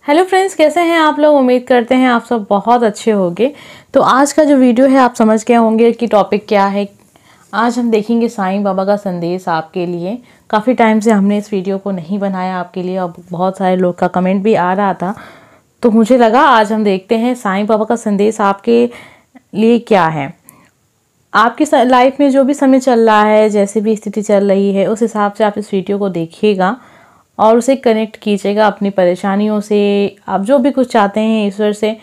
Hello friends, कैसे हैं आप लोग। उम्मीद करते हैं आप सब बहुत अच्छे होंगे। तो आज का जो वीडियो है आप समझ गए होंगे कि टॉपिक क्या है। आज हम देखेंगे साईं बाबा का संदेश आपके लिए। काफ़ी टाइम से हमने इस वीडियो को नहीं बनाया आपके लिए और बहुत सारे लोग का कमेंट भी आ रहा था, तो मुझे लगा आज हम देखते हैं साईं बाबा का संदेश आपके लिए क्या है। आपकी लाइफ में जो भी समय चल रहा है, जैसे भी स्थिति चल रही है, उस हिसाब से आप इस वीडियो को देखिएगा और उसे कनेक्ट कीजिएगा अपनी परेशानियों से। आप जो भी कुछ चाहते हैं ईश्वर से,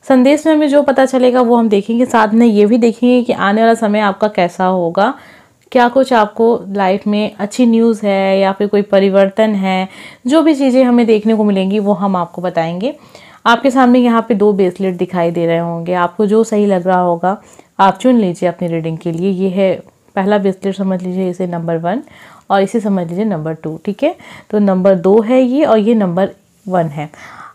संदेश में हमें जो पता चलेगा वो हम देखेंगे। साथ में ये भी देखेंगे कि आने वाला समय आपका कैसा होगा, क्या कुछ आपको लाइफ में अच्छी न्यूज़ है या फिर कोई परिवर्तन है। जो भी चीज़ें हमें देखने को मिलेंगी वो हम आपको बताएंगे। आपके सामने यहाँ पे 2 ब्रेसलेट दिखाई दे रहे होंगे, आपको जो सही लग रहा होगा आप चुन लीजिए अपनी रीडिंग के लिए। ये है पहला ब्रेसलेट, समझ लीजिए इसे नंबर 1 और इसे समझ लीजिए नंबर 2। ठीक है, तो नंबर 2 है ये और ये नंबर 1 है।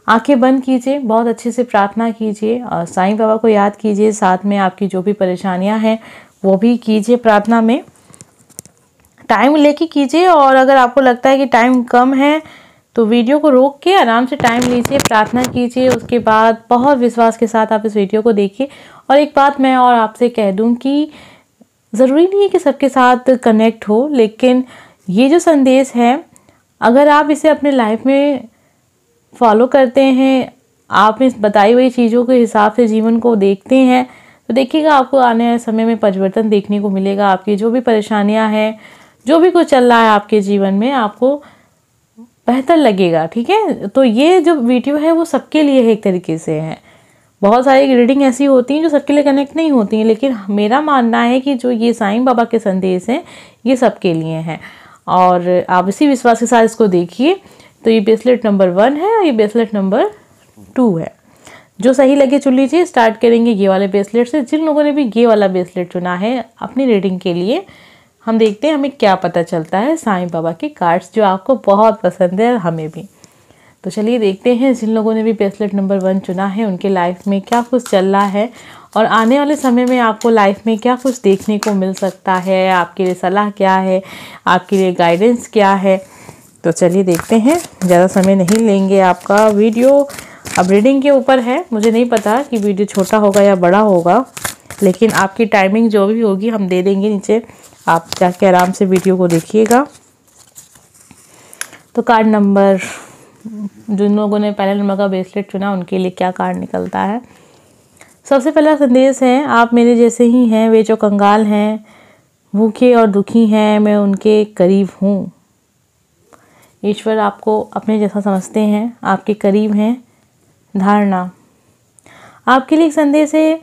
आंखें बंद कीजिए, बहुत अच्छे से प्रार्थना कीजिए और साईं बाबा को याद कीजिए। साथ में आपकी जो भी परेशानियां हैं वो भी कीजिए प्रार्थना में। टाइम लेके कीजिए और अगर आपको लगता है कि टाइम कम है तो वीडियो को रोक के आराम से टाइम लीजिए, प्रार्थना कीजिए। उसके बाद बहुत विश्वास के साथ आप इस वीडियो को देखिए। और एक बात मैं और आपसे कह दूं कि ज़रूरी नहीं है कि सबके साथ कनेक्ट हो, लेकिन ये जो संदेश है अगर आप इसे अपने लाइफ में फॉलो करते हैं, आप इस बताई हुई चीज़ों के हिसाब से जीवन को देखते हैं, तो देखिएगा आपको आने वाले समय में परिवर्तन देखने को मिलेगा। आपकी जो भी परेशानियां हैं, जो भी कुछ चल रहा है आपके जीवन में, आपको बेहतर लगेगा। ठीक है, तो ये जो वीडियो है वो सबके लिए है, एक तरीके से है। बहुत सारी रीडिंग ऐसी होती हैं जो सबके लिए कनेक्ट नहीं होती हैं, लेकिन मेरा मानना है कि जो ये साईं बाबा के संदेश हैं ये सबके लिए हैं और आप इसी विश्वास के साथ इसको देखिए। तो ये ब्रेसलेट नंबर 1 है और ये ब्रेसलेट नंबर 2 है। जो सही लगे चुन लीजिए। स्टार्ट करेंगे ये वाले ब्रेसलेट से। जिन लोगों ने भी ये वाला ब्रेसलेट चुना है अपनी रीडिंग के लिए, हम देखते हैं हमें क्या पता चलता है साईं बाबा के कार्ड्स जो आपको बहुत पसंद है और हमें भी। तो चलिए देखते हैं जिन लोगों ने भी ब्रेसलेट नंबर 1 चुना है उनके लाइफ में क्या कुछ चल रहा है और आने वाले समय में आपको लाइफ में क्या कुछ देखने को मिल सकता है। आपके लिए सलाह क्या है, आपके लिए गाइडेंस क्या है। तो चलिए देखते हैं, ज़्यादा समय नहीं लेंगे आपका। वीडियो अब रीडिंग के ऊपर है, मुझे नहीं पता कि वीडियो छोटा होगा या बड़ा होगा, लेकिन आपकी टाइमिंग जो भी होगी हम दे देंगे नीचे, आप जाके आराम से वीडियो को देखिएगा। तो कार्ड नंबर, जिन लोगों ने पहले नंबर का ब्रेसलेट चुना उनके लिए क्या कार्ड निकलता है। सबसे पहला संदेश है, आप मेरे जैसे ही हैं, वे जो कंगाल हैं, भूखे और दुखी हैं, मैं उनके करीब हूँ। ईश्वर आपको अपने जैसा समझते हैं, आपके करीब हैं। धारणा आपके लिए एक संदेश है,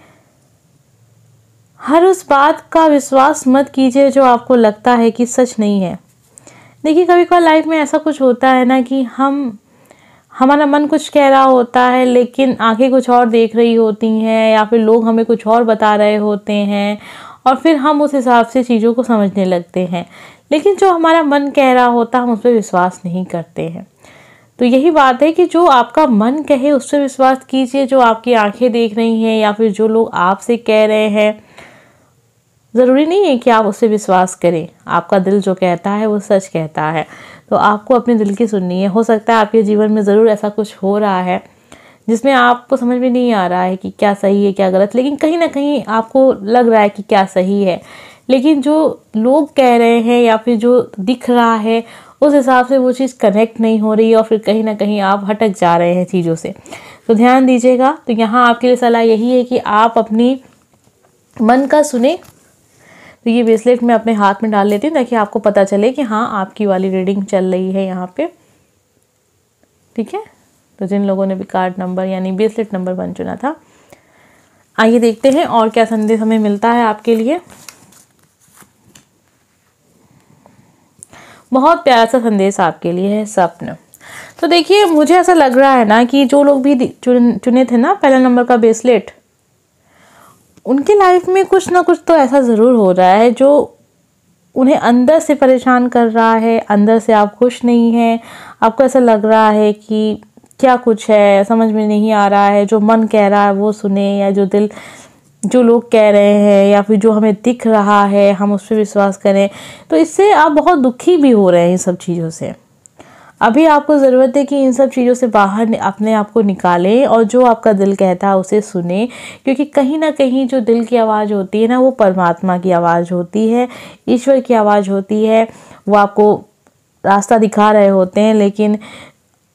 हर उस बात का विश्वास मत कीजिए जो आपको लगता है कि सच नहीं है। देखिए, कभी कभार लाइफ में ऐसा कुछ होता है ना कि हमारा मन कुछ कह रहा होता है लेकिन आंखें कुछ और देख रही होती हैं, या फिर लोग हमें कुछ और बता रहे होते हैं और फिर हम उस हिसाब से चीज़ों को समझने लगते हैं, लेकिन जो हमारा मन कह रहा होता है हम उस पर विश्वास नहीं करते हैं। तो यही बात है कि जो आपका मन कहे उस पर विश्वास कीजिए। जो आपकी आंखें देख रही हैं या फिर जो लोग आपसे कह रहे हैं, ज़रूरी नहीं है कि आप उससे विश्वास करें। आपका दिल जो कहता है वो सच कहता है, तो आपको अपने दिल की सुननी है। हो सकता है आपके जीवन में ज़रूर ऐसा कुछ हो रहा है जिसमें आपको समझ में नहीं आ रहा है कि क्या सही है क्या गलत, लेकिन कहीं ना कहीं आपको लग रहा है कि क्या सही है, लेकिन जो लोग कह रहे हैं या फिर जो दिख रहा है उस हिसाब से वो चीज़ कनेक्ट नहीं हो रही है और फिर कहीं ना कहीं आप भटक जा रहे हैं चीज़ों से। तो ध्यान दीजिएगा। तो यहाँ आपके लिए सलाह यही है कि आप अपनी मन का सुने। तो ये ब्रेसलेट मैं अपने हाथ में डाल लेती हूँ ताकि आपको पता चले कि हाँ आपकी वाली रीडिंग चल रही है यहाँ पे। ठीक है, तो जिन लोगों ने भी कार्ड नंबर यानी ब्रेसलेट नंबर 1 चुना था, आइए देखते हैं और क्या संदेश हमें मिलता है आपके लिए। बहुत प्यारा सा संदेश आपके लिए है, स्वप्न। तो देखिए, मुझे ऐसा लग रहा है ना कि जो लोग भी चुने थे ना पहला नंबर का ब्रेसलेट, उनकी लाइफ में कुछ ना कुछ तो ऐसा ज़रूर हो रहा है जो उन्हें अंदर से परेशान कर रहा है। अंदर से आप खुश नहीं हैं, आपको ऐसा लग रहा है कि क्या कुछ है, समझ में नहीं आ रहा है। जो मन कह रहा है वो सुने, या जो लोग कह रहे हैं या फिर जो हमें दिख रहा है हम उस पर विश्वास करें। तो इससे आप बहुत दुखी भी हो रहे हैं इन सब चीज़ों से। अभी आपको ज़रूरत है कि इन सब चीज़ों से बाहर अपने आप को निकालें और जो आपका दिल कहता है उसे सुने, क्योंकि कहीं ना कहीं जो दिल की आवाज़ होती है ना, वो परमात्मा की आवाज़ होती है, ईश्वर की आवाज़ होती है। वो आपको रास्ता दिखा रहे होते हैं, लेकिन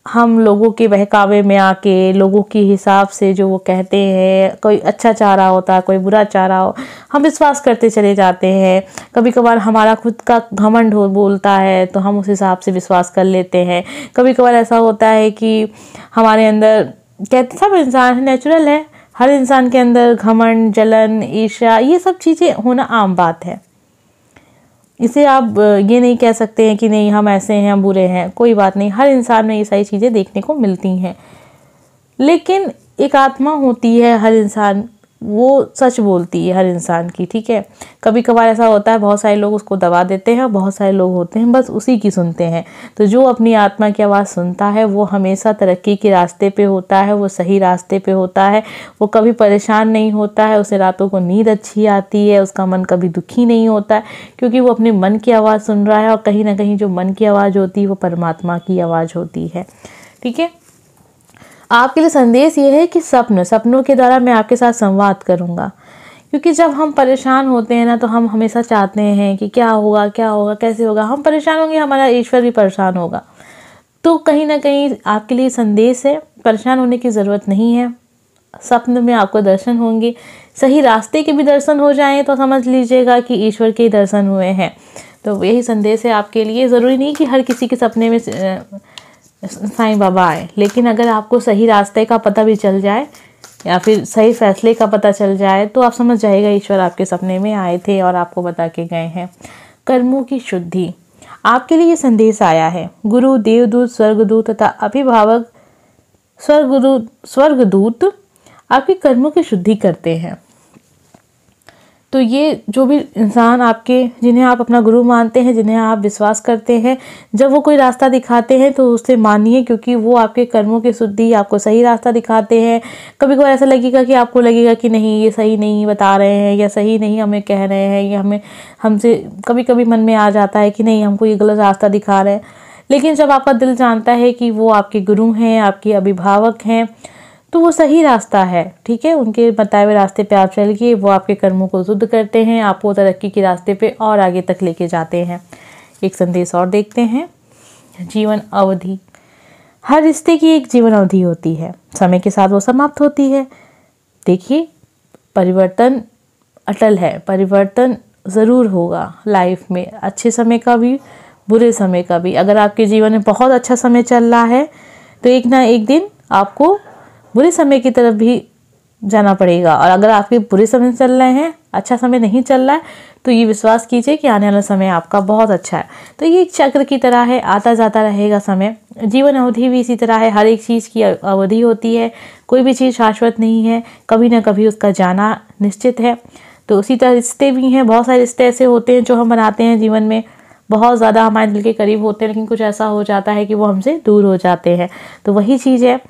हम लोगों के बहकावे में आके, लोगों के हिसाब से जो वो कहते हैं, कोई अच्छा चाह रहा होता है, कोई बुरा चाह रहा हो, हम विश्वास करते चले जाते हैं। कभी कभार हमारा खुद का घमंड हो बोलता है तो हम उस हिसाब से विश्वास कर लेते हैं। कभी कभार ऐसा होता है कि हमारे अंदर, कहते सब इंसान नेचुरल है, हर इंसान के अंदर घमंड, जलन, ईर्ष्या, ये सब चीज़ें होना आम बात है। इसे आप ये नहीं कह सकते हैं कि नहीं हम ऐसे हैं, हम बुरे हैं, कोई बात नहीं, हर इंसान में ये सारी चीज़ें देखने को मिलती हैं। लेकिन एक आत्मा होती है हर इंसान, वो सच बोलती है हर इंसान की, ठीक है। कभी कभार ऐसा होता है बहुत सारे लोग उसको दबा देते हैं और बहुत सारे लोग होते हैं बस उसी की सुनते हैं। तो जो अपनी आत्मा की आवाज़ सुनता है वो हमेशा तरक्की के रास्ते पे होता है, वो सही रास्ते पे होता है, वो कभी परेशान नहीं होता है, उसे रातों को नींद अच्छी आती है, उसका मन कभी दुखी नहीं होता है, क्योंकि वो अपने मन की आवाज़ सुन रहा है। और कहीं ना कहीं जो मन की आवाज़ होती है वो परमात्मा की आवाज़ होती है, ठीक है। आपके लिए संदेश ये है कि सपनों के द्वारा मैं आपके साथ संवाद करूंगा, क्योंकि जब हम परेशान होते हैं ना तो हम हमेशा चाहते हैं कि क्या होगा, कैसे होगा। हम परेशान होंगे, हमारा ईश्वर भी परेशान होगा। तो कहीं ना कहीं आपके लिए संदेश है, परेशान होने की ज़रूरत नहीं है। स्वप्न में आपको दर्शन होंगे, सही रास्ते के भी दर्शन हो जाएं तो समझ लीजिएगा कि ईश्वर के ही दर्शन हुए हैं। तो यही संदेश है आपके लिए। ज़रूरी नहीं कि हर किसी के सपने में साईं बाबा आए, लेकिन अगर आपको सही रास्ते का पता भी चल जाए या फिर सही फैसले का पता चल जाए तो आप समझ जाइएगा ईश्वर आपके सपने में आए थे और आपको बता के गए हैं। कर्मों की शुद्धि, आपके लिए ये संदेश आया है। गुरु, देवदूत, स्वर्गदूत तथा अभिभावक स्वर्गदूत आपके कर्मों की शुद्धि करते हैं। तो ये जो भी इंसान आपके, जिन्हें आप अपना गुरु मानते हैं, जिन्हें आप विश्वास करते हैं, जब वो कोई रास्ता दिखाते हैं तो उसे मानिए, क्योंकि वो आपके कर्मों की शुद्धि, आपको सही रास्ता दिखाते हैं। कभी कभी ऐसा लगेगा कि आपको लगेगा कि नहीं ये सही नहीं बता रहे हैं, या सही नहीं हमें कह रहे हैं, या हमसे कभी कभी मन में आ जाता है कि नहीं हमको ये गलत रास्ता दिखा रहे हैं। लेकिन जब आपका दिल जानता है कि वो आपके गुरु हैं, आपके अभिभावक हैं, तो वो सही रास्ता है, ठीक है। उनके बताए हुए रास्ते पे आप चलिए, वो आपके कर्मों को शुद्ध करते हैं, आपको तरक्की के रास्ते पे और आगे तक लेके जाते हैं। एक संदेश और देखते हैं। जीवन अवधि, हर रिश्ते की एक जीवन अवधि होती है, समय के साथ वो समाप्त होती है। देखिए, परिवर्तन अटल है, परिवर्तन ज़रूर होगा लाइफ में, अच्छे समय का भी, बुरे समय का भी। अगर आपके जीवन में बहुत अच्छा समय चल रहा है तो एक ना एक दिन आपको बुरे समय की तरफ भी जाना पड़ेगा, और अगर आपके बुरे समय चल रहे हैं, अच्छा समय नहीं चल रहा है, तो ये विश्वास कीजिए कि आने वाला समय आपका बहुत अच्छा है। तो ये एक चक्र की तरह है, आता जाता रहेगा समय। जीवन अवधि भी इसी तरह है, हर एक चीज़ की अवधि होती है, कोई भी चीज़ शाश्वत नहीं है, कभी ना कभी उसका जाना निश्चित है। तो उसी तरह रिश्ते भी हैं, बहुत सारे रिश्ते ऐसे होते हैं जो हम बनाते हैं जीवन में, बहुत ज़्यादा हमारे दिल के करीब होते हैं, लेकिन कुछ ऐसा हो जाता है कि वो हमसे दूर हो जाते हैं। तो वही चीज़ है,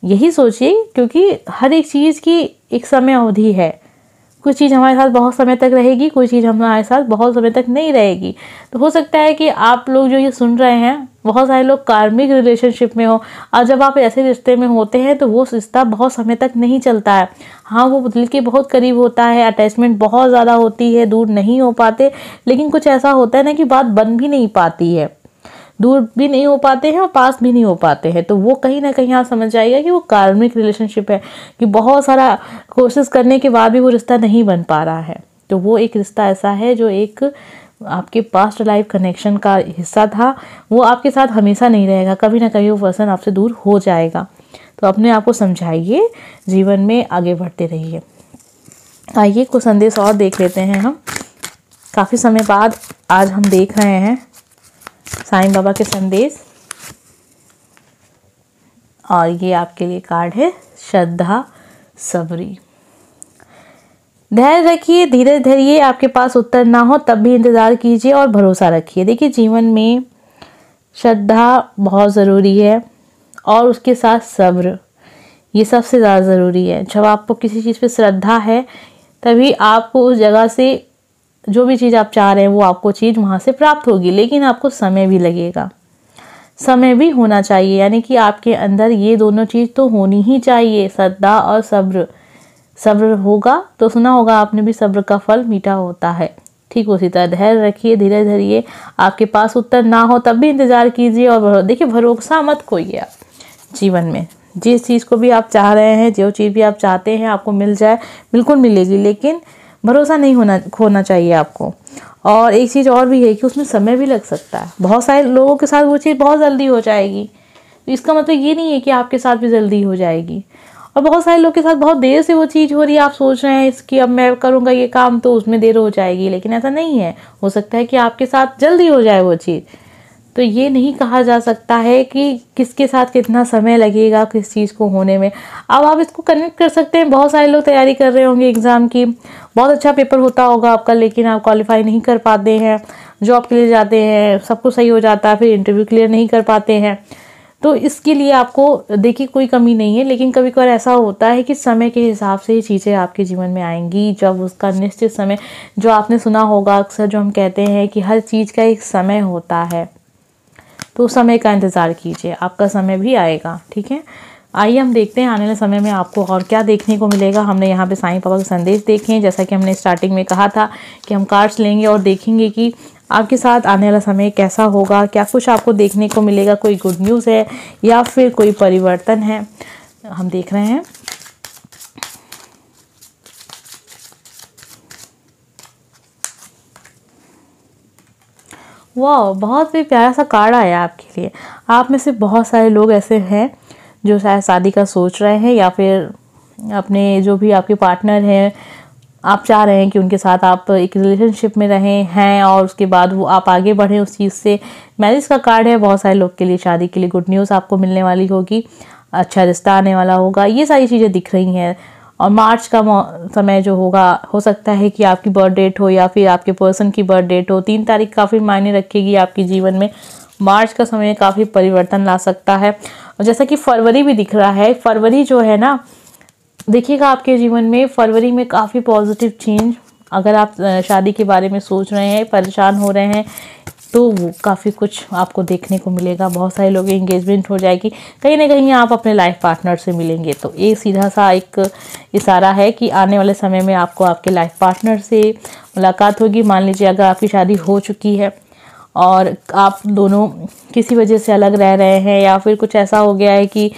यही सोचिए, क्योंकि हर एक चीज़ की एक समय अवधि है। कुछ चीज़ हमारे साथ बहुत समय तक रहेगी, कोई चीज़ हमारे साथ बहुत समय तक नहीं रहेगी। तो हो सकता है कि आप लोग जो ये सुन रहे हैं, बहुत सारे लोग कार्मिक रिलेशनशिप में हो, और जब आप ऐसे रिश्ते में होते हैं तो वो रिश्ता बहुत समय तक नहीं चलता है। हाँ, वो दिल के बहुत करीब होता है, अटैचमेंट बहुत ज़्यादा होती है, दूर नहीं हो पाते, लेकिन कुछ ऐसा होता है ना कि बात बन भी नहीं पाती है, दूर भी नहीं हो पाते हैं और पास भी नहीं हो पाते हैं। तो वो कहीं ना कहीं आप समझ जाइएगा कि वो कार्मिक रिलेशनशिप है, कि बहुत सारा कोशिश करने के बाद भी वो रिश्ता नहीं बन पा रहा है। तो वो एक रिश्ता ऐसा है जो एक आपके पास्ट लाइफ कनेक्शन का हिस्सा था, वो आपके साथ हमेशा नहीं रहेगा, कभी ना कभी वो पर्सन आपसे दूर हो जाएगा। तो अपने आप को समझाइए, जीवन में आगे बढ़ते रहिए। आइए कुछ संदेश और देख लेते हैं हम। काफ़ी समय बाद आज हम देख रहे हैं साईं बाबा के संदेश, और ये आपके लिए कार्ड है श्रद्धा सबरी। धैर्य रखिए, धीरज धरिए, आपके पास उत्तर ना हो तब भी इंतज़ार कीजिए और भरोसा रखिए। देखिए, जीवन में श्रद्धा बहुत ज़रूरी है, और उसके साथ सब्र, ये सबसे ज़्यादा ज़रूरी है। जब आपको किसी चीज़ पे श्रद्धा है तभी आपको उस जगह से जो भी चीज़ आप चाह रहे हैं वो आपको चीज़ वहाँ से प्राप्त होगी, लेकिन आपको समय भी लगेगा। समय भी होना चाहिए, यानी कि आपके अंदर ये दोनों चीज़ तो होनी ही चाहिए, श्रद्धा और सब्र। सब्र होगा तो सुना होगा आपने भी, सब्र का फल मीठा होता है। ठीक उसी तरह धैर्य रखिए, धीरे धरिए। आपके पास उत्तर ना हो तब भी इंतज़ार कीजिए और देखिए भरोसा मत खोइए आप जीवन में। जिस चीज़ को भी आप चाह रहे हैं, जो चीज़ भी आप चाहते हैं आपको मिल जाए, बिल्कुल मिलेगी, लेकिन भरोसा नहीं खोना चाहिए आपको। और एक चीज़ और भी है कि उसमें समय भी लग सकता है। बहुत सारे लोगों के साथ वो चीज़ बहुत जल्दी हो जाएगी, तो इसका मतलब ये नहीं है कि आपके साथ भी जल्दी हो जाएगी। और बहुत सारे लोग के साथ बहुत देर से वो चीज़ हो रही है, आप सोच रहे हैं इसकी अब मैं करूँगा ये काम तो उसमें देर हो जाएगी, लेकिन ऐसा नहीं है। हो सकता है कि आपके साथ जल्दी हो जाए वो चीज़। तो ये नहीं कहा जा सकता है कि किसके साथ कितना समय लगेगा किस चीज़ को होने में। अब आप इसको कनेक्ट कर सकते हैं, बहुत सारे लोग तैयारी कर रहे होंगे एग्ज़ाम की, बहुत अच्छा पेपर होता होगा आपका, लेकिन आप क्वालिफाई नहीं कर पाते हैं, जॉब के लिए जाते हैं, सब कुछ सही हो जाता है, फिर इंटरव्यू क्लियर नहीं कर पाते हैं। तो इसके लिए आपको देखिए कोई कमी नहीं है, लेकिन कभी कभार ऐसा होता है कि समय के हिसाब से ही चीज़ें आपके जीवन में आएंगी, जब उसका निश्चित समय, जो आपने सुना होगा अक्सर, जो हम कहते हैं कि हर चीज़ का एक समय होता है, तो समय का इंतज़ार कीजिए, आपका समय भी आएगा। ठीक है, आइए हम देखते हैं आने वाले समय में आपको और क्या देखने को मिलेगा। हमने यहाँ पे साईं बाबा के संदेश देखे हैं, जैसा कि हमने स्टार्टिंग में कहा था कि हम कार्ड्स लेंगे और देखेंगे कि आपके साथ आने वाला समय कैसा होगा, क्या कुछ आपको देखने को मिलेगा, कोई गुड न्यूज़ है या फिर कोई परिवर्तन है। हम देख रहे हैं। वाह, बहुत ही प्यारा सा कार्ड आया आपके लिए। आप में से बहुत सारे लोग ऐसे हैं जो शायद शादी का सोच रहे हैं, या फिर अपने जो भी आपके पार्टनर हैं आप चाह रहे हैं कि उनके साथ आप एक रिलेशनशिप में रहें हैं, और उसके बाद वो आप आगे बढ़ें उस चीज़ से। मैरिज का कार्ड है, बहुत सारे लोग के लिए शादी के लिए गुड न्यूज़ आपको मिलने वाली होगी, अच्छा रिश्ता आने वाला होगा, ये सारी चीज़ें दिख रही हैं। और मार्च का समय जो होगा, हो सकता है कि आपकी बर्थ डेट हो या फिर आपके पर्सन की बर्थ डेट हो। 3 तारीख काफ़ी मायने रखेगी आपके जीवन में। मार्च का समय काफ़ी परिवर्तन ला सकता है। और जैसा कि फरवरी भी दिख रहा है, फरवरी जो है ना, देखिएगा आपके जीवन में फरवरी में काफ़ी पॉजिटिव चेंज। अगर आप शादी के बारे में सोच रहे हैं, परेशान हो रहे हैं, तो वो काफ़ी कुछ आपको देखने को मिलेगा। बहुत सारे लोग एंगेजमेंट हो जाएगी, कहीं ना कहीं आप अपने लाइफ पार्टनर से मिलेंगे। तो ये सीधा सा एक इशारा है कि आने वाले समय में आपको आपके लाइफ पार्टनर से मुलाकात होगी। मान लीजिए अगर आपकी शादी हो चुकी है और आप दोनों किसी वजह से अलग रह रहे हैं, या फिर कुछ ऐसा हो गया है कि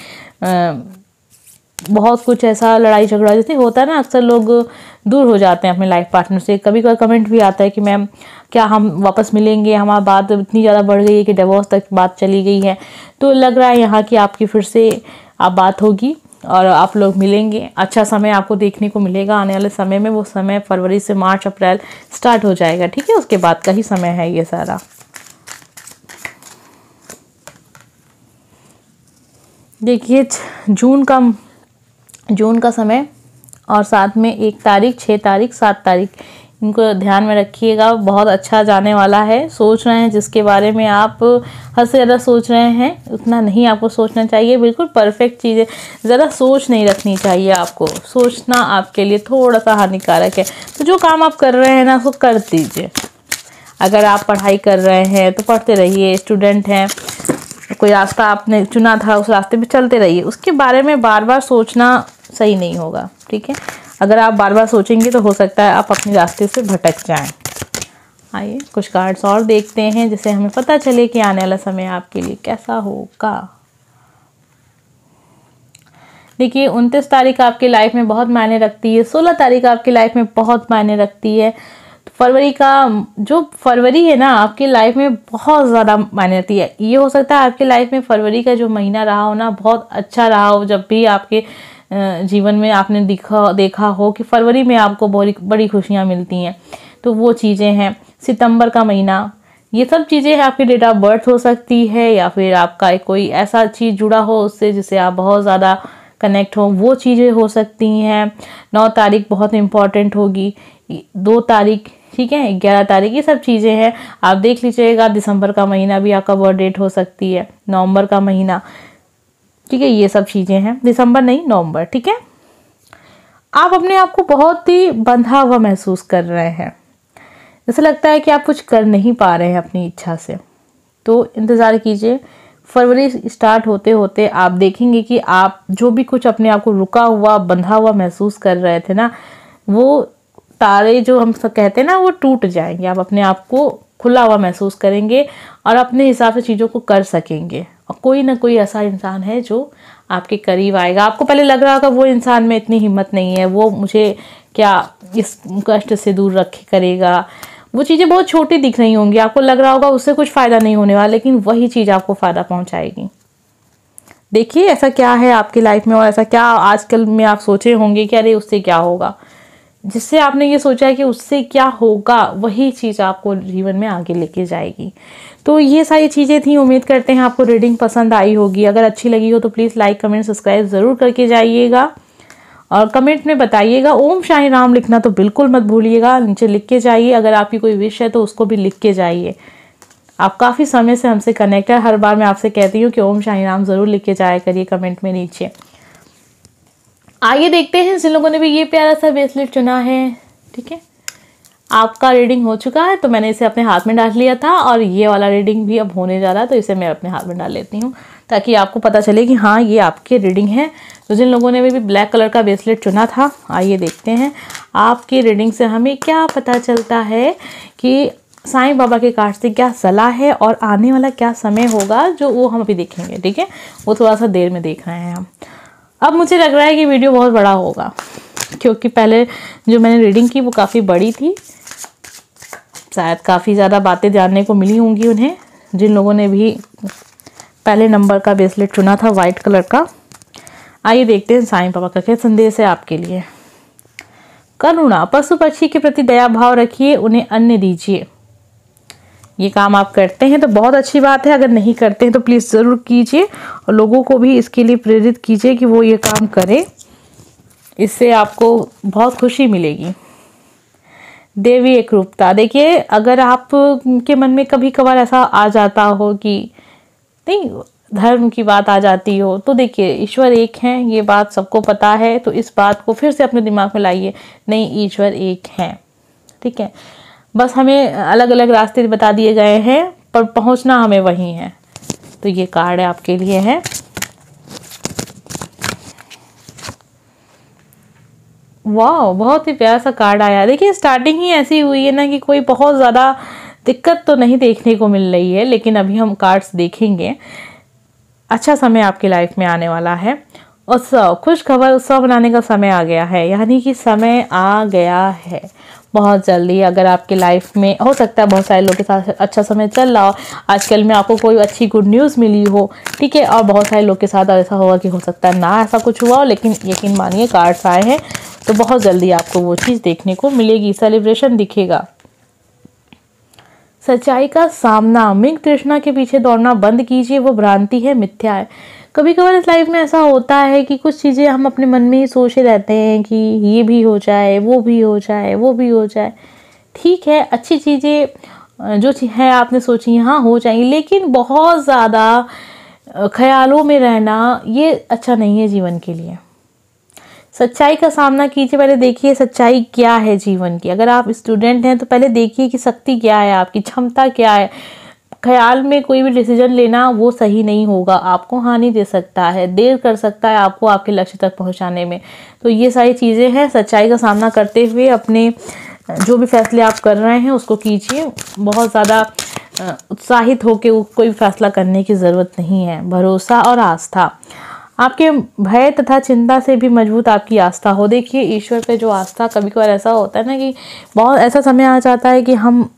बहुत कुछ ऐसा लड़ाई झगड़ा जैसे होता है ना, अक्सर लोग दूर हो जाते हैं अपने लाइफ पार्टनर से। कभी कभी कमेंट भी आता है कि मैम क्या हम वापस मिलेंगे, हमारी बात इतनी ज़्यादा बढ़ गई है कि डिवोर्स तक बात चली गई है। तो लग रहा है यहाँ कि आपकी फिर से आप बात होगी और आप लोग मिलेंगे। अच्छा समय आपको देखने को मिलेगा आने वाले समय में। वो समय फरवरी से मार्च अप्रैल स्टार्ट हो जाएगा, ठीक है, उसके बाद का ही समय है ये सारा। देखिए जून का समय और साथ में 1 तारीख, 6 तारीख, 7 तारीख, इनको ध्यान में रखिएगा। बहुत अच्छा जाने वाला है। सोच रहे हैं जिसके बारे में आप हद से ज़्यादा सोच रहे हैं, उतना नहीं आपको सोचना चाहिए। बिल्कुल परफेक्ट चीज़ें, ज़्यादा सोच नहीं रखनी चाहिए आपको। सोचना आपके लिए थोड़ा सा हानिकारक है। तो जो काम आप कर रहे हैं ना, उसको कर दीजिए। अगर आप पढ़ाई कर रहे हैं तो पढ़ते रहिए। स्टूडेंट हैं, कोई रास्ता आपने चुना था, उस रास्ते पे चलते रहिए। उसके बारे में बार बार सोचना सही नहीं होगा, ठीक है। अगर आप बार बार सोचेंगे तो हो सकता है आप अपने रास्ते से भटक जाएं। आइए कुछ कार्ड्स और देखते हैं, जिससे हमें पता चले कि आने वाला समय आपके लिए कैसा होगा। देखिए 29 तारीख आपकी लाइफ में बहुत मायने रखती है। 16 तारीख आपकी लाइफ में बहुत मायने रखती है। फरवरी का जो फरवरी है ना, आपकी लाइफ में बहुत ज़्यादा मायने रखती है। ये हो सकता है आपकी लाइफ में फरवरी का जो महीना रहा हो ना, बहुत अच्छा रहा हो। जब भी आपके जीवन में आपने देखा हो कि फरवरी में आपको बड़ी खुशियाँ मिलती हैं, तो वो चीज़ें हैं। सितंबर का महीना, ये सब चीज़ें हैं। आपकी डेट ऑफ बर्थ हो सकती है, या फिर आपका कोई ऐसा चीज़ जुड़ा हो उससे जिससे आप बहुत ज़्यादा कनेक्ट हो, वो चीज़ें हो सकती हैं। 9 तारीख बहुत इम्पॉर्टेंट होगी। 2 तारीख, ठीक है, 11 तारीख, ये सब चीज़ें हैं। आप देख लीजिएगा। दिसंबर का महीना भी आपका बर्थ डेट हो सकती है। नवंबर का महीना, ठीक है, ये सब चीज़ें हैं। दिसंबर नहीं, नवंबर, ठीक है। आप अपने आप को बहुत ही बंधा हुआ महसूस कर रहे हैं। ऐसा लगता है कि आप कुछ कर नहीं पा रहे हैं अपनी इच्छा से। तो इंतज़ार कीजिए। फरवरी स्टार्ट होते होते आप देखेंगे कि आप जो भी कुछ अपने आप को रुका हुआ बंधा हुआ महसूस कर रहे थे ना, वो तारे जो हम सब कहते हैं ना, वो टूट जाएंगे। आप अपने आप को खुला हुआ महसूस करेंगे और अपने हिसाब से चीज़ों को कर सकेंगे। और कोई ना कोई ऐसा इंसान है जो आपके करीब आएगा। आपको पहले लग रहा होगा वो इंसान में इतनी हिम्मत नहीं है, वो मुझे क्या इस कष्ट से दूर रखे करेगा। वो चीज़ें बहुत छोटी दिख रही होंगी, आपको लग रहा होगा उससे कुछ फ़ायदा नहीं होने वाला, लेकिन वही चीज़ आपको फ़ायदा पहुंचाएगी। देखिए ऐसा क्या है आपकी लाइफ में, और ऐसा क्या आजकल में आप सोचे होंगे कि अरे उससे क्या होगा। जिससे आपने ये सोचा है कि उससे क्या होगा, वही चीज़ आपको जीवन में आगे लेके जाएगी। तो ये सारी चीज़ें थी। उम्मीद करते हैं आपको रीडिंग पसंद आई होगी। अगर अच्छी लगी हो तो प्लीज़ लाइक कमेंट सब्सक्राइब ज़रूर करके जाइएगा, और कमेंट में बताइएगा। ओम साईं राम लिखना तो बिल्कुल मत भूलिएगा, नीचे लिख के जाइए। अगर आपकी कोई विश है तो उसको भी लिख के जाइए। आप काफ़ी समय से हमसे कनेक्ट है, हर बार मैं आपसे कहती हूँ कि ओम साईं राम ज़रूर लिख के जाया करिए कमेंट में नीचे। आइए देखते हैं जिन लोगों ने भी ये प्यारा सा ब्रेसलेट चुना है। ठीक है, आपका रीडिंग हो चुका है तो मैंने इसे अपने हाथ में डाल लिया था, और ये वाला रीडिंग भी अब होने जा रहा है तो इसे मैं अपने हाथ में डाल लेती हूँ, ताकि आपको पता चले कि हाँ ये आपके रीडिंग है। तो जिन लोगों ने भी ब्लैक कलर का ब्रेसलेट चुना था, आइए देखते हैं आपकी रीडिंग से हमें क्या पता चलता है कि साईं बाबा के कार्ड से क्या सलाह है और आने वाला क्या समय होगा, जो वो हम अभी देखेंगे। ठीक है, वो थोड़ा सा देर में देख रहे हैं हम। अब मुझे लग रहा है कि वीडियो बहुत बड़ा होगा, क्योंकि पहले जो मैंने रीडिंग की वो काफ़ी बड़ी थी। शायद काफ़ी ज़्यादा बातें जानने को मिली होंगी उन्हें, जिन लोगों ने भी पहले नंबर का ब्रेसलेट चुना था वाइट कलर का। आइए देखते हैं साईं बाबा का क्या संदेश है आपके लिए। करुणा, पशु पक्षी के प्रति दया भाव रखिए, उन्हें अन्न दीजिए। ये काम आप करते हैं तो बहुत अच्छी बात है, अगर नहीं करते हैं तो प्लीज़ ज़रूर कीजिए, और लोगों को भी इसके लिए प्रेरित कीजिए कि वो ये काम करें। इससे आपको बहुत खुशी मिलेगी। देवी एक रूपता, देखिए अगर आप के मन में कभी कभार ऐसा आ जाता हो कि नहीं, धर्म की बात आ जाती हो, तो देखिए ईश्वर एक हैं, ये बात सबको पता है। तो इस बात को फिर से अपने दिमाग में लाइए, नहीं ईश्वर एक हैं। ठीक है, बस हमें अलग अलग रास्ते बता दिए गए हैं, पर पहुंचना हमें वहीं है। तो ये कार्ड आपके लिए है। वाह, बहुत ही प्यारा सा कार्ड आया। देखिए स्टार्टिंग ही ऐसी हुई है ना कि कोई बहुत ज़्यादा दिक्कत तो नहीं देखने को मिल रही है, लेकिन अभी हम कार्ड्स देखेंगे। अच्छा समय आपकी लाइफ में आने वाला है। उत्सव, खुश खबर, उत्सव मनाने का समय आ गया है, यानी कि समय आ गया है बहुत जल्दी। अगर आपकी लाइफ में हो सकता है बहुत सारे लोगों के साथ अच्छा समय चल रहा हो, आजकल में आपको कोई अच्छी गुड न्यूज़ मिली हो। ठीक है, और बहुत सारे लोग के साथ ऐसा होगा कि हो सकता है ना ऐसा कुछ हुआ हो, लेकिन यकीन मानिए कार्ड्स आए हैं तो बहुत जल्दी आपको वो चीज़ देखने को मिलेगी, सेलिब्रेशन दिखेगा। सच्चाई का सामना, मिंग तृष्णा के पीछे दौड़ना बंद कीजिए, वो भ्रांति है, मिथ्या है। कभी कभार इस लाइफ में ऐसा होता है कि कुछ चीज़ें हम अपने मन में ही सोचे रहते हैं कि ये भी हो जाए, वो भी हो जाए, वो भी हो जाए। ठीक है, अच्छी चीज़ें जो है आपने सोची हाँ हो जाएंगी, लेकिन बहुत ज़्यादा ख्यालों में रहना ये अच्छा नहीं है जीवन के लिए। सच्चाई का सामना कीजिए, पहले देखिए सच्चाई क्या है जीवन की। अगर आप स्टूडेंट हैं तो पहले देखिए कि शक्ति क्या है, आपकी क्षमता क्या है। ख्याल में कोई भी डिसीजन लेना वो सही नहीं होगा, आपको हानि दे सकता है, देर कर सकता है आपको आपके लक्ष्य तक पहुंचाने में। तो ये सारी चीज़ें हैं, सच्चाई का सामना करते हुए अपने जो भी फैसले आप कर रहे हैं उसको कीजिए। बहुत ज़्यादा उत्साहित होकर कोई फैसला करने की ज़रूरत नहीं है। भरोसा और आस्था, आपके भय तथा चिंता से भी मजबूत आपकी आस्था हो। देखिए ईश्वर पे जो आस्था, कभी कभार ऐसा होता है ना कि बहुत ऐसा समय आ जाता है कि हम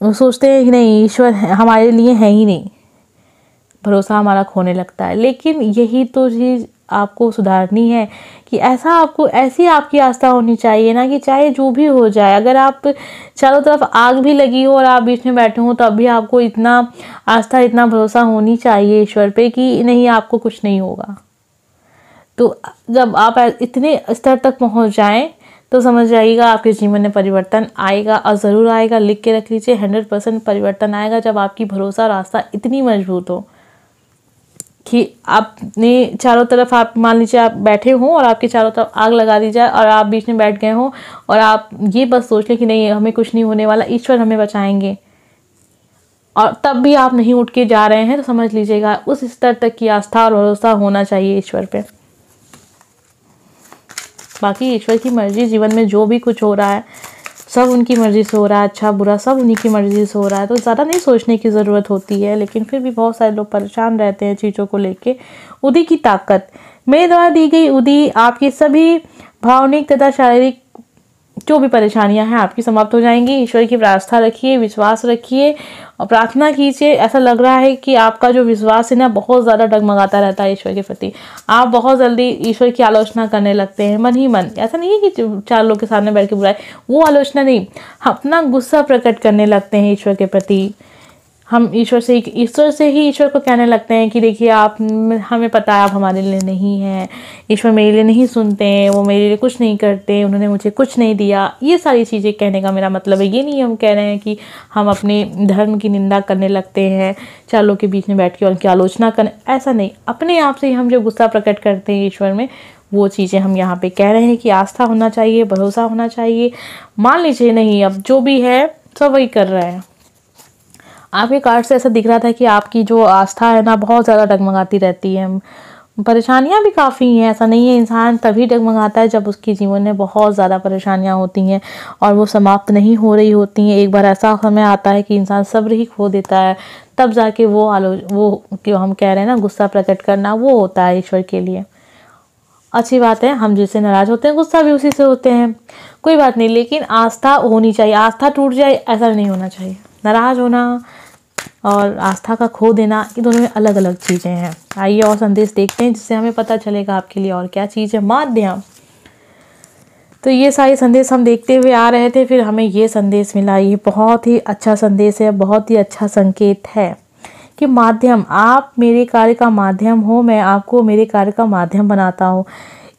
सोचते हैं कि नहीं ईश्वर हमारे लिए है ही नहीं, भरोसा हमारा खोने लगता है। लेकिन यही तो चीज़ आपको सुधारनी है कि ऐसा आपको ऐसी आपकी आस्था होनी चाहिए ना कि चाहे जो भी हो जाए, अगर आप चारों तरफ आग भी लगी हो और आप बीच में बैठे हो तब भी आपको इतना आस्था, इतना भरोसा होनी चाहिए ईश्वर पे कि नहीं आपको कुछ नहीं होगा। तो जब आप इतने स्तर तक पहुंच जाएं तो समझ जाइएगा आपके जीवन में परिवर्तन आएगा, और ज़रूर आएगा। लिख के रख लीजिए, 100% परिवर्तन आएगा जब आपकी भरोसा और आस्था इतनी मजबूत हो कि आपने चारों तरफ, आप मान लीजिए आप बैठे हों और आपके चारों तरफ आग लगा दी जाए और आप बीच में बैठ गए हों और आप ये बस सोच लें कि नहीं हमें कुछ नहीं होने वाला, ईश्वर हमें बचाएंगे। और तब भी आप नहीं उठ के जा रहे हैं तो समझ लीजिएगा उस स्तर तक की आस्था और भरोसा होना चाहिए ईश्वर पे। बाकी ईश्वर की मर्जी, जीवन में जो भी कुछ हो रहा है सब उनकी मर्जी से हो रहा है, अच्छा बुरा सब उन्हीं की मर्जी से हो रहा है, तो ज़्यादा नहीं सोचने की ज़रूरत होती है। लेकिन फिर भी बहुत सारे लोग परेशान रहते हैं चीज़ों को लेके। उदी की ताकत, मेरे द्वारा दी गई उदी आपकी सभी भावनिक तथा शारीरिक जो भी परेशानियां हैं आपकी समाप्त हो जाएंगी। ईश्वर की आस्था रखिए, विश्वास रखिए और प्रार्थना कीजिए। ऐसा लग रहा है कि आपका जो विश्वास है ना बहुत ज़्यादा डगमगाता रहता है ईश्वर के प्रति। आप बहुत जल्दी ईश्वर की आलोचना करने लगते हैं मन ही मन। ऐसा नहीं है कि 4 लोग के सामने बैठ के बुलाए, वो आलोचना नहीं, अपना गुस्सा प्रकट करने लगते हैं ईश्वर के प्रति। हम ईश्वर से ही ईश्वर को कहने लगते हैं कि देखिए आप, हमें पता है आप हमारे लिए नहीं हैं, ईश्वर मेरे लिए नहीं सुनते हैं, वो मेरे लिए कुछ नहीं करते, उन्होंने मुझे कुछ नहीं दिया। ये सारी चीज़ें कहने का मेरा मतलब है, ये नहीं हम कह रहे हैं कि हम अपने धर्म की निंदा करने लगते हैं 4 लोग के बीच में बैठ के उनकी आलोचना करें, ऐसा नहीं। अपने आप से हम जो गुस्सा प्रकट करते हैं ईश्वर में, वो चीज़ें हम यहाँ पे कह रहे हैं कि आस्था होना चाहिए, भरोसा होना चाहिए। मान लीजिए नहीं, अब जो भी है सब वही कर रहे हैं। आपके कार्ड से ऐसा दिख रहा था कि आपकी जो आस्था है ना बहुत ज़्यादा डगमगाती रहती है। परेशानियां भी काफ़ी हैं, ऐसा नहीं है। इंसान तभी डगमगाता है जब उसके जीवन में बहुत ज़्यादा परेशानियां होती हैं और वो समाप्त नहीं हो रही होती हैं। एक बार ऐसा समय आता है कि इंसान सब्र ही खो देता है, तब जाके वो जो हम कह रहे हैं ना गुस्सा प्रकट करना, वो होता है ईश्वर के लिए। अच्छी बात है, हम जिससे नाराज़ होते हैं गुस्सा भी उसी से होते हैं, कोई बात नहीं। लेकिन आस्था होनी चाहिए, आस्था टूट जाए ऐसा नहीं होना चाहिए। नाराज़ होना और आस्था का खो देना, ये दोनों में अलग अलग चीज़ें हैं। आइए और संदेश देखते हैं जिससे हमें पता चलेगा आपके लिए और क्या चीज़ है। माध्यम, तो ये सारे संदेश हम देखते हुए आ रहे थे, फिर हमें ये संदेश मिला। ये बहुत ही अच्छा संदेश है, बहुत ही अच्छा संकेत है कि माध्यम, आप मेरे कार्य का माध्यम हो, मैं आपको मेरे कार्य का माध्यम बनाता हूँ।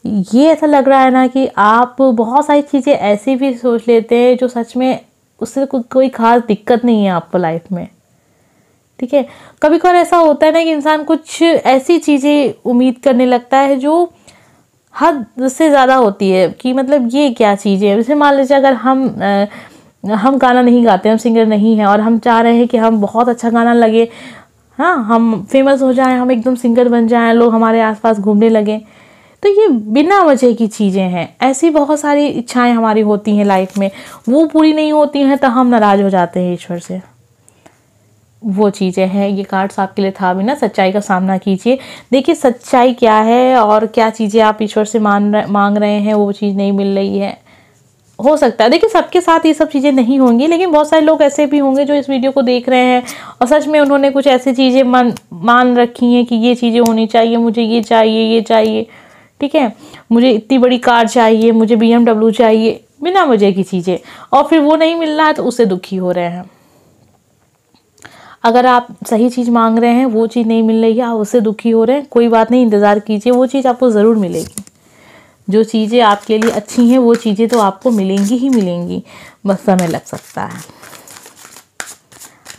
ये ऐसा लग रहा है ना कि आप बहुत सारी चीज़ें ऐसी भी सोच लेते हैं जो सच में उससे कोई खास दिक्कत नहीं है आपको लाइफ में, ठीक है। कभी कभार ऐसा होता है ना कि इंसान कुछ ऐसी चीज़ें उम्मीद करने लगता है जो हद से ज़्यादा होती है, कि मतलब ये क्या चीज़ है। जैसे मान लीजिए अगर हम गाना नहीं गाते, हम सिंगर नहीं हैं और हम चाह रहे हैं कि हम बहुत अच्छा गाना लगे, हाँ हम फेमस हो जाएं, हम एकदम सिंगर बन जाएं, लोग हमारे आसपास घूमने लगें, तो ये बिना वजह की चीज़ें हैं। ऐसी बहुत सारी इच्छाएं हमारी होती हैं लाइफ में, वो पूरी नहीं होती हैं तो हम नाराज़ हो जाते हैं ईश्वर से। वो चीज़ें हैं। ये कार्ड्स आपके लिए था भी ना, सच्चाई का सामना कीजिए। देखिए सच्चाई क्या है और क्या चीज़ें आप ईश्वर से मांग रहे हैं, वो चीज़ नहीं मिल रही है। हो सकता है, देखिए सबके साथ ये सब चीज़ें नहीं होंगी, लेकिन बहुत सारे लोग ऐसे भी होंगे जो इस वीडियो को देख रहे हैं और सच में उन्होंने कुछ ऐसी चीज़ें मान रखी हैं कि ये चीज़ें होनी चाहिए, मुझे ये चाहिए, ठीक है, मुझे इतनी बड़ी कार चाहिए, मुझे BMW चाहिए, बिना वजह की चीज़ें, और फिर वो नहीं मिल रहा है तो उससे दुखी हो रहे हैं। अगर आप सही चीज़ मांग रहे हैं, वो चीज़ नहीं मिल रही है, आप उससे दुखी हो रहे हैं, कोई बात नहीं, इंतज़ार कीजिए, वो चीज़ आपको ज़रूर मिलेगी। जो चीज़ें आपके लिए अच्छी हैं वो चीज़ें तो आपको मिलेंगी ही मिलेंगी, बस समय लग सकता है।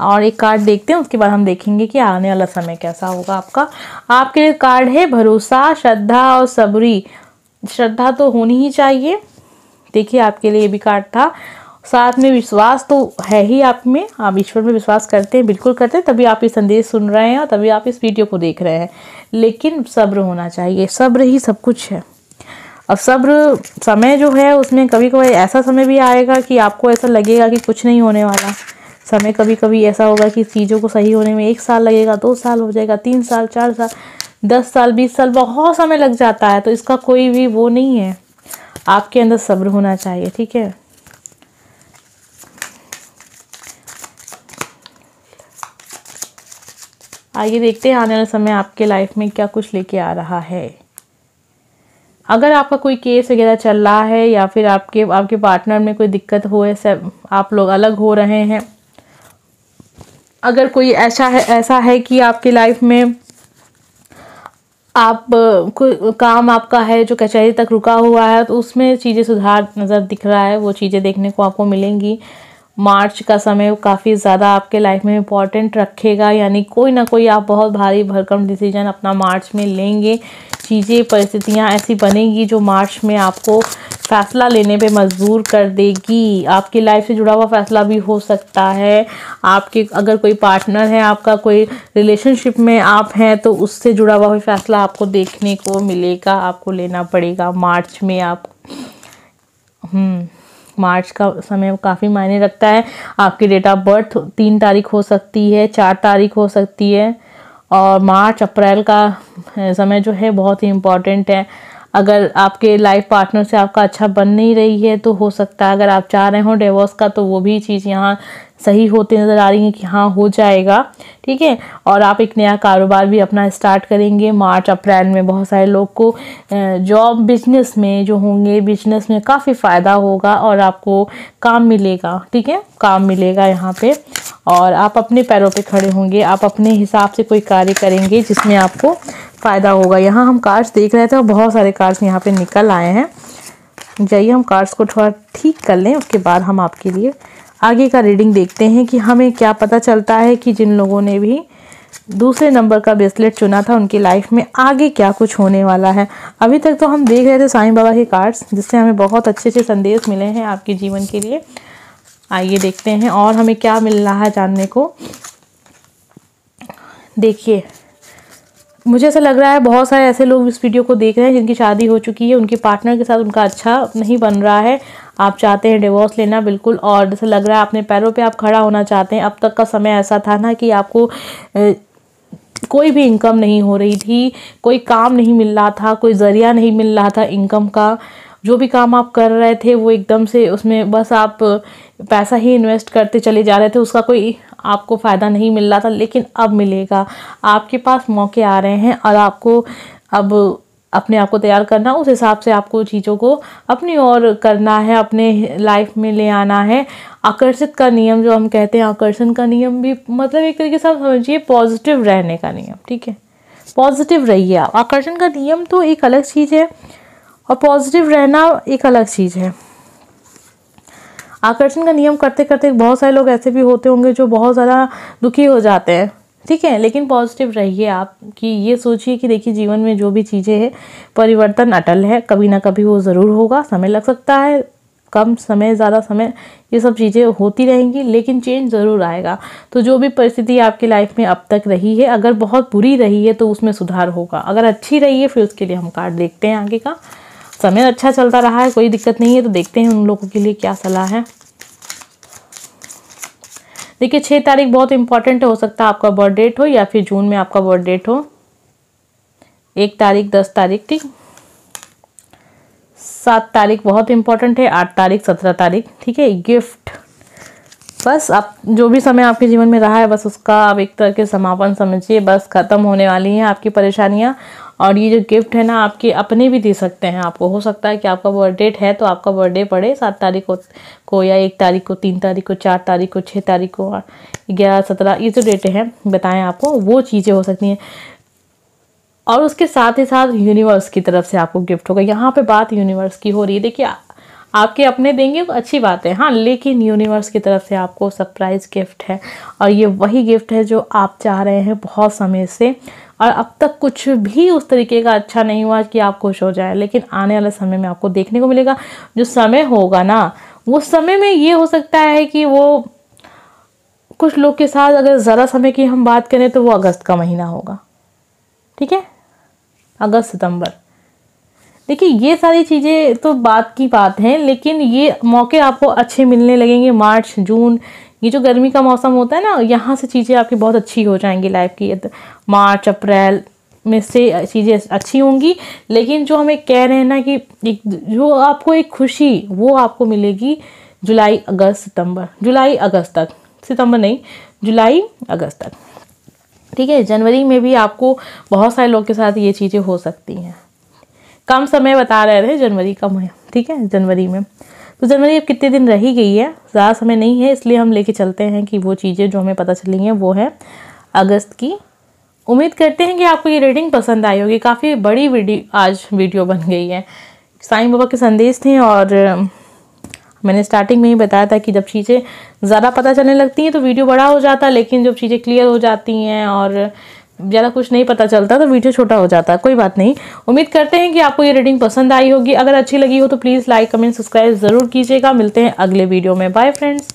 और एक कार्ड देखते हैं, उसके बाद हम देखेंगे कि आने वाला समय कैसा होगा आपका। आपके लिए कार्ड है भरोसा, श्रद्धा और सबरी। श्रद्धा तो होनी ही चाहिए, देखिए आपके लिए ये भी कार्ड था। साथ में विश्वास तो है ही आप में, आप ईश्वर में विश्वास करते हैं, बिल्कुल करते हैं, तभी आप ये संदेश सुन रहे हैं और तभी आप इस वीडियो को देख रहे हैं। लेकिन सब्र होना चाहिए, सब्र ही सब कुछ है। अब सब्र समय जो है उसमें कभी कभी ऐसा समय भी आएगा कि आपको ऐसा लगेगा कि कुछ नहीं होने वाला। समय कभी कभी ऐसा होगा कि चीज़ों को सही होने में 1 साल लगेगा, 2 साल हो जाएगा, 3 साल, 4 साल, 10 साल, 20 साल, बहुत समय लग जाता है। तो इसका कोई भी वो नहीं है, आपके अंदर सब्र होना चाहिए, ठीक है। आइए देखते हैं आने वाले समय आपके लाइफ में क्या कुछ लेके आ रहा है। अगर आपका कोई केस वगैरह चल रहा है या फिर आपके पार्टनर में कोई दिक्कत हो, ऐसे आप लोग अलग हो रहे हैं, अगर कोई ऐसा है कि आपकी लाइफ में आप कोई काम आपका है जो कचहरी तक रुका हुआ है, तो उसमें चीज़ें सुधार नज़र दिख रहा है, वो चीज़ें देखने को आपको मिलेंगी। मार्च का समय काफ़ी ज़्यादा आपके लाइफ में इम्पॉर्टेंट रखेगा, यानी कोई ना कोई आप बहुत भारी भरकम डिसीजन अपना मार्च में लेंगे। चीज़ें परिस्थितियाँ ऐसी बनेंगी जो मार्च में आपको फैसला लेने पे मजबूर कर देगी। आपकी लाइफ से जुड़ा हुआ फैसला भी हो सकता है। आपके अगर कोई पार्टनर है, आपका कोई रिलेशनशिप में आप हैं, तो उससे जुड़ा हुआ भी फैसला आपको देखने को मिलेगा, आपको लेना पड़ेगा मार्च में। आप मार्च का समय काफ़ी मायने रखता है। आपकी डेट ऑफ बर्थ 3 तारीख हो सकती है, 4 तारीख हो सकती है। और मार्च अप्रैल का समय जो है बहुत ही इम्पॉर्टेंट है। अगर आपके लाइफ पार्टनर से आपका अच्छा बन नहीं रही है तो हो सकता है, अगर आप चाह रहे हो डिवोर्स का, तो वो भी चीज़ यहाँ सही होती नज़र आ रही है कि हाँ हो जाएगा, ठीक है। और आप एक नया कारोबार भी अपना स्टार्ट करेंगे मार्च अप्रैल में। बहुत सारे लोग को जॉब बिजनेस में जो होंगे, बिजनेस में काफ़ी फ़ायदा होगा और आपको काम मिलेगा, ठीक है, काम मिलेगा यहाँ पे। और आप अपने पैरों पे खड़े होंगे, आप अपने हिसाब से कोई कार्य करेंगे जिसमें आपको फ़ायदा होगा। यहाँ हम कार्ड्स देख रहे थे और बहुत सारे कार्ड्स यहाँ पे निकल आए हैं। जाइए हम कार्ड्स को थोड़ा ठीक कर लें, उसके बाद हम आपके लिए आगे का रीडिंग देखते हैं कि हमें क्या पता चलता है कि जिन लोगों ने भी दूसरे नंबर का ब्रेसलेट चुना था उनकी लाइफ में आगे क्या कुछ होने वाला है। अभी तक तो हम देख रहे थे साईं बाबा के कार्ड्स, जिससे हमें बहुत अच्छे अच्छे संदेश मिले हैं आपके जीवन के लिए। आइए देखते हैं और हमें क्या मिल रहा है जानने को। देखिए, मुझे ऐसा लग रहा है बहुत सारे ऐसे लोग इस वीडियो को देख रहे हैं जिनकी शादी हो चुकी है, उनके पार्टनर के साथ उनका अच्छा नहीं बन रहा है, आप चाहते हैं डिवोर्स लेना बिल्कुल। और जैसे लग रहा है अपने पैरों पे आप खड़ा होना चाहते हैं। अब तक का समय ऐसा था ना कि आपको कोई भी इनकम नहीं हो रही थी, कोई काम नहीं मिल रहा था, कोई ज़रिया नहीं मिल रहा था इनकम का। जो भी काम आप कर रहे थे वो एकदम से उसमें बस आप पैसा ही इन्वेस्ट करते चले जा रहे थे, उसका कोई आपको फ़ायदा नहीं मिल रहा था। लेकिन अब मिलेगा, आपके पास मौके आ रहे हैं और आपको अब अपने आप को तैयार करना, उस हिसाब से आपको चीज़ों को अपनी ओर करना है, अपने लाइफ में ले आना है। आकर्षित का नियम जो हम कहते हैं, आकर्षण का नियम भी मतलब एक तरीके से आप समझिए पॉजिटिव रहने का नियम, ठीक है। पॉजिटिव रहिए आप। आकर्षण का नियम तो एक अलग चीज़ है और पॉजिटिव रहना एक अलग चीज़ है। आकर्षण का नियम करते करते बहुत सारे लोग ऐसे भी होते होंगे जो बहुत ज़्यादा दुखी हो जाते हैं, ठीक है। लेकिन पॉजिटिव रहिए आप, कि ये सोचिए कि देखिए जीवन में जो भी चीज़ें हैं परिवर्तन अटल है, कभी ना कभी वो ज़रूर होगा। समय लग सकता है, कम समय ज़्यादा समय, ये सब चीज़ें होती रहेंगी, लेकिन चेंज ज़रूर आएगा। तो जो भी परिस्थिति आपकी लाइफ में अब तक रही है, अगर बहुत बुरी रही है तो उसमें सुधार होगा, अगर अच्छी रही है फिर उसके लिए हम कार्ड देखते हैं आगे का। समय अच्छा चलता रहा है, कोई दिक्कत नहीं है, तो देखते हैं उन लोगों के लिए क्या सलाह है। देखिए 6 तारीख बहुत इंपॉर्टेंट हो सकता है आपका बर्थ डेट हो या फिर जून में आपका बर्थ डेट हो। 1 तारीख 10 तारीख, ठीक। 7 तारीख बहुत इंपॉर्टेंट है, 8 तारीख 17 तारीख, ठीक है। गिफ्ट, बस आप जो भी समय आपके जीवन में रहा है बस उसका आप एक तरह के समापन समझिए, बस खत्म होने वाली हैं आपकी परेशानियां। और ये जो गिफ्ट है ना, आपके अपने भी दे सकते हैं आपको। हो सकता है कि आपका बर्थ डेट है तो आपका बर्थडे पड़े 7 तारीख को या 1 तारीख को, 3 तारीख को, 4 तारीख को, 6 तारीख को, 11, 17, ये जो डेटें हैं बताएं आपको, वो चीज़ें हो सकती हैं। और उसके साथ ही साथ यूनिवर्स की तरफ से आपको गिफ्ट होगा। यहाँ पे बात यूनिवर्स की हो रही है। देखिए आपके अपने देंगे अच्छी बात है, हाँ, लेकिन यूनिवर्स की तरफ से आपको सरप्राइज गिफ्ट है और ये वही गिफ्ट है जो आप चाह रहे हैं बहुत समय से। और अब तक कुछ भी उस तरीके का अच्छा नहीं हुआ कि आप खुश हो जाए, लेकिन आने वाले समय में आपको देखने को मिलेगा। जो समय होगा ना, उस समय में ये हो सकता है कि वो कुछ लोग के साथ, अगर ज़रा समय की हम बात करें तो वो अगस्त का महीना होगा, ठीक है, अगस्त सितंबर। देखिए ये सारी चीज़ें तो बात की बात है, लेकिन ये मौके आपको अच्छे मिलने लगेंगे। मार्च जून, ये जो गर्मी का मौसम होता है ना, यहाँ से चीज़ें आपकी बहुत अच्छी हो जाएंगी लाइफ की। मार्च अप्रैल में से चीज़ें अच्छी होंगी, लेकिन जो हमें कह रहे हैं ना कि जो आपको एक खुशी वो आपको मिलेगी जुलाई अगस्त सितंबर, जुलाई अगस्त तक, सितंबर नहीं, जुलाई अगस्त तक, ठीक है। जनवरी में भी आपको बहुत सारे लोग के साथ ये चीज़ें हो सकती हैं। कम समय बता रहे थे जनवरी का, ठीक है, जनवरी में। तो जनवरी अब कितने दिन रही गई है, ज़्यादा समय नहीं है, इसलिए हम लेके चलते हैं कि वो चीज़ें जो हमें पता चली हैं वो है अगस्त की। उम्मीद करते हैं कि आपको ये रीडिंग पसंद आई होगी। काफ़ी बड़ी वीडियो बन गई है। साईं बाबा के संदेश थे और मैंने स्टार्टिंग में ही बताया था कि जब चीज़ें ज़्यादा पता चलने लगती हैं तो वीडियो बड़ा हो जाता है, लेकिन जब चीज़ें क्लियर हो जाती हैं और ज़्यादा कुछ नहीं पता चलता तो वीडियो छोटा हो जाता है। कोई बात नहीं, उम्मीद करते हैं कि आपको ये रीडिंग पसंद आई होगी। अगर अच्छी लगी हो तो प्लीज़ लाइक कमेंट सब्सक्राइब ज़रूर कीजिएगा। मिलते हैं अगले वीडियो में। Bye friends.